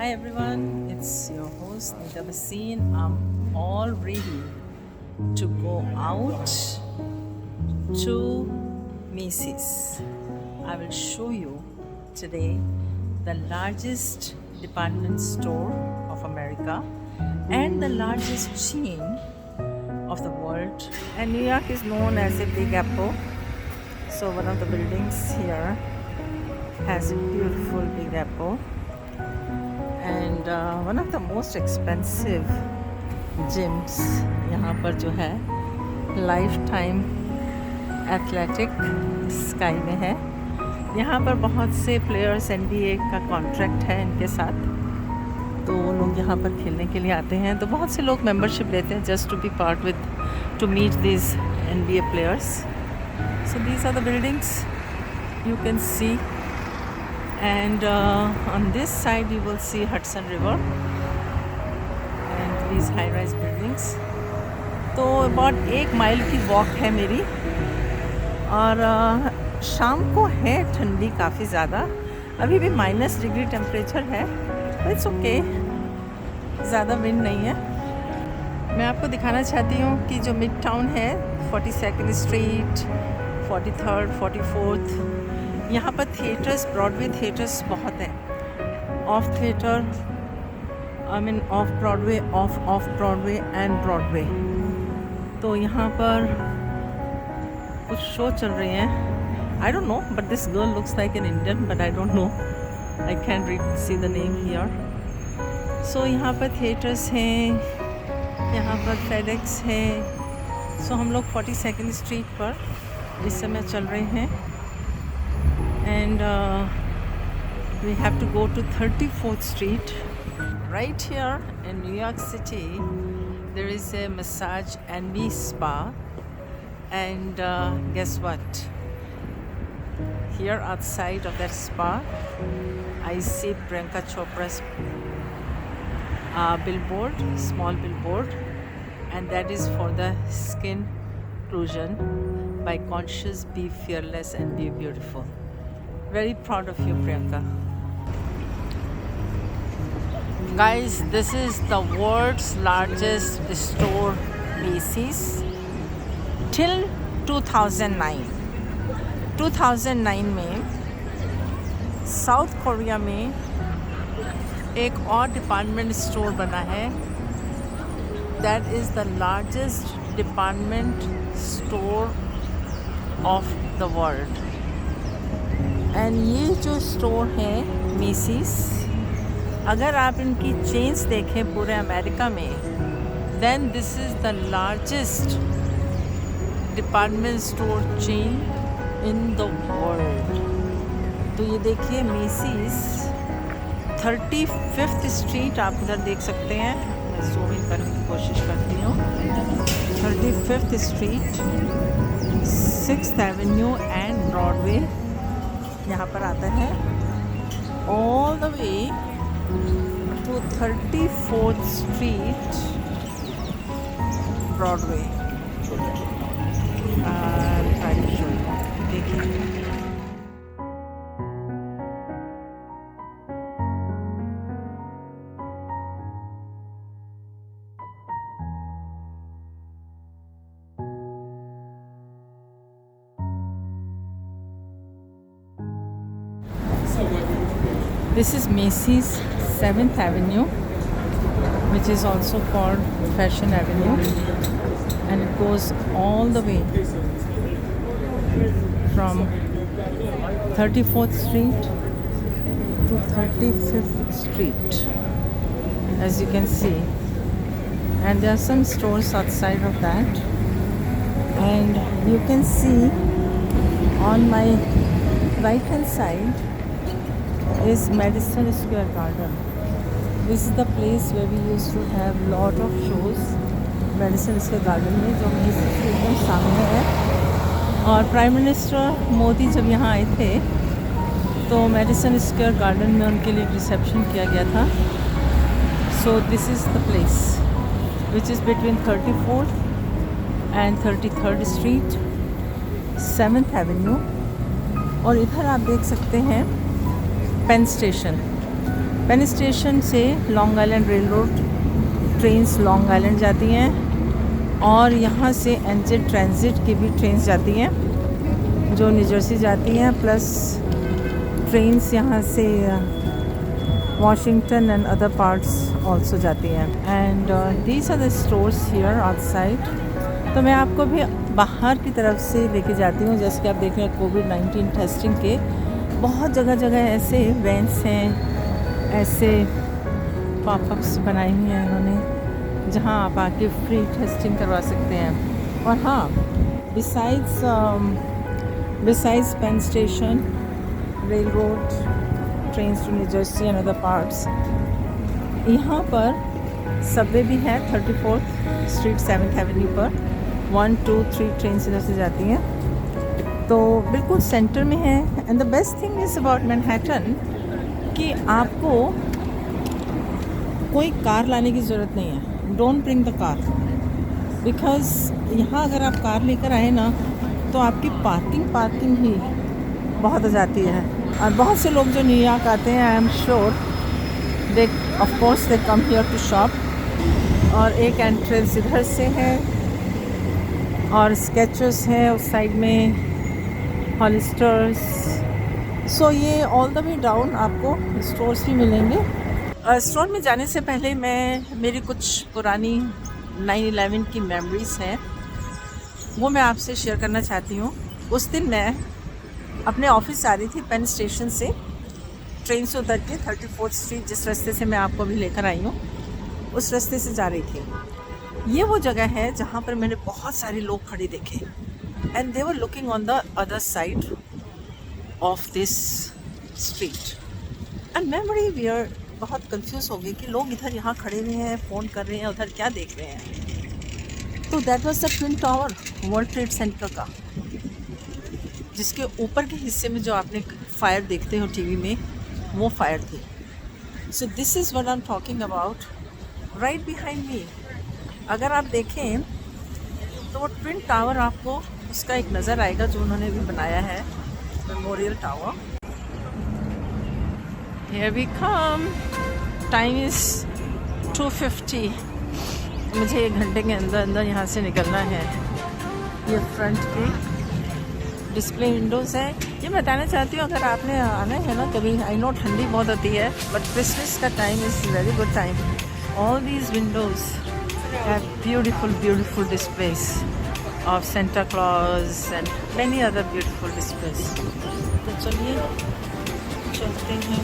Hi everyone, it's your host Nita Basin. I'm all ready to go out to Macy's. I will show you today the largest department store of America and the largest chain of the world. And New York is known as a Big Apple. So one of the buildings here has a beautiful Big Apple. And one of the most expensive gyms यहाँ पर जो है life time athletic sky में है। यहाँ पर बहुत से प्लेयर्स NBA का कॉन्ट्रैक्ट है इनके साथ, तो वो लोग यहाँ पर खेलने के लिए आते हैं। तो बहुत से लोग मेंबरशिप लेते हैं just to be part with to meet this NBA players. So these are the buildings you can see, and on this side you will see Hudson River and these high-rise buildings. तो about 1 mile की walk है मेरी, और शाम को है ठंडी काफ़ी ज़्यादा। अभी भी -डिग्री टेम्परेचर है, इट्स ओके, ज़्यादा विंड नहीं है। मैं आपको दिखाना चाहती हूँ कि जो मिड टाउन है 42nd स्ट्रीट, 43rd, 44th, यहाँ पर थिएटर्स, ब्रॉडवे थिएटर्स बहुत हैं। Off theatre, I mean off Broadway, off Broadway and Broadway. तो यहाँ पर कुछ शो चल रहे हैं। I don't know, but this girl looks like an Indian, but I don't know, I can read see the name here. सो यहाँ पर थिएटर्स हैं, यहाँ पर फेडेक्स है। सो हम लोग 42nd स्ट्रीट पर इस समय चल रहे हैं, and we have to go to 34th Street. Right here in New York City there is a massage and spa, and guess what, here outside of that spa I see Priyanka Chopra's billboard, small billboard, and that is for the skin inclusion by Conscious Be Fearless and Be Beautiful. Very proud of you, Priyanka. Guys, this is the world's largest store, Macy's, till 2009. 2009 में south Korea में एक और department store बना है। That is the largest department store of the world. And ये जो store है मेसीस, अगर आप इनकी चेन्स देखें पूरे अमेरिका में, then this is the largest department store chain in the world. तो ये देखिए मेसीस 35th स्ट्रीट, आप उधर देख सकते हैं। मैं जूम इन करने की कोशिश करती हूँ। 35th street, 6th Avenue and Broadway यहाँ पर आता है, all the way to 34th street Broadway. देखिए this is Macy's 7th Avenue, which is also called Fashion Avenue, and it goes all the way from 34th Street to 35th Street, as you can see. And there are some stores outside of that, and you can see on my right hand side is Madison Square Garden. This is the place where we used to have lot of shows. Madison Square Garden में, जो Macy's के एकदम सामने है। और prime minister Modi जब यहाँ आए थे तो मैडिसन स्क्वायर गार्डन में उनके लिए रिसेप्शन किया गया था। So this is the place which is between 34th and 33rd street, 7th Avenue. और इधर आप देख सकते हैं पेन स्टेशन, पेन स्टेशन से long island rail road trains long island जाती हैं और यहाँ से एनजे ट्रांजिट की भी ट्रेन्स जाती हैं जो न्यू जर्सी जाती हैं, प्लस ट्रेन्स यहाँ से Washington and other parts also जाती हैं। And these are the stores here outside. तो मैं आपको भी बाहर की तरफ से लेके जाती हूँ। जैसे कि आप देख रहे हैं कोविड-19 टेस्टिंग के बहुत जगह जगह ऐसे वैन्स हैं, ऐसे पॉपअप्स बनाई हुई हैं इन्होंने जहाँ आप आके फ्री टेस्टिंग करवा सकते हैं। और हाँ, besides Penn station, railroad, trains to New Jersey and other parts, यहाँ पर सबवे भी है 34th स्ट्रीट 7th एवेन्यू पर। 1, 2, 3 ट्रेन्स इधर से जाती हैं, तो बिल्कुल सेंटर में है। And the best thing is about Manhattan कि आपको कोई कार लाने की ज़रूरत नहीं है। Don't bring the car, because यहाँ अगर आप कार लेकर आए ना तो आपकी पार्किंग ही बहुत हो जाती है। और बहुत से लोग जो न्यूयॉर्क आते हैं, I am sure they of course they come here to shop. और एक एंट्रेंस इधर से है और स्केचर्स है उस साइड में, हॉलिस्टर्स। सो ये ऑल द वे डाउन आपको स्टोर्स भी मिलेंगे। स्टोर में जाने से पहले मेरी कुछ पुरानी 9/11 की मेमोरीज़ हैं, वो मैं आपसे शेयर करना चाहती हूँ। उस दिन मैं अपने ऑफिस आ रही थी पेन स्टेशन से, ट्रेन से उतर के 34th स्ट्रीट जिस रास्ते से मैं आपको अभी लेकर आई हूँ उस रास्ते से जा रही थी। ये वो जगह है जहाँ पर मैंने बहुत सारे लोग खड़े देखे and they were looking on the other side of this street. And मैं बड़ी वियर बहुत कंफ्यूज हो गई कि लोग इधर यहाँ खड़े हुए हैं, फ़ोन कर रहे हैं, उधर क्या देख रहे हैं। तो that was the twin tower world trade centre का, जिसके ऊपर के हिस्से में जो आपने फायर देखते हो टीवी में, वो फायर थी। So this is what I am talking about right behind me. अगर आप देखें तो वो ट्विन टावर आपको उसका एक नज़र आएगा जो उन्होंने भी बनाया है, memorial tower. Here we come. Time is 2:50. मुझे 1 घंटे के अंदर यहाँ से निकलना है। ये फ्रंट की डिस्प्ले विंडोज़ है। ये बताना चाहती हूँ, अगर आपने आना है ना कभी, आई नो ठंडी बहुत होती है बट क्रिसमस का time is very good time. All these Windows have beautiful displace of Santa Claus and many other beautiful displace. तो चलिए चलते हैं।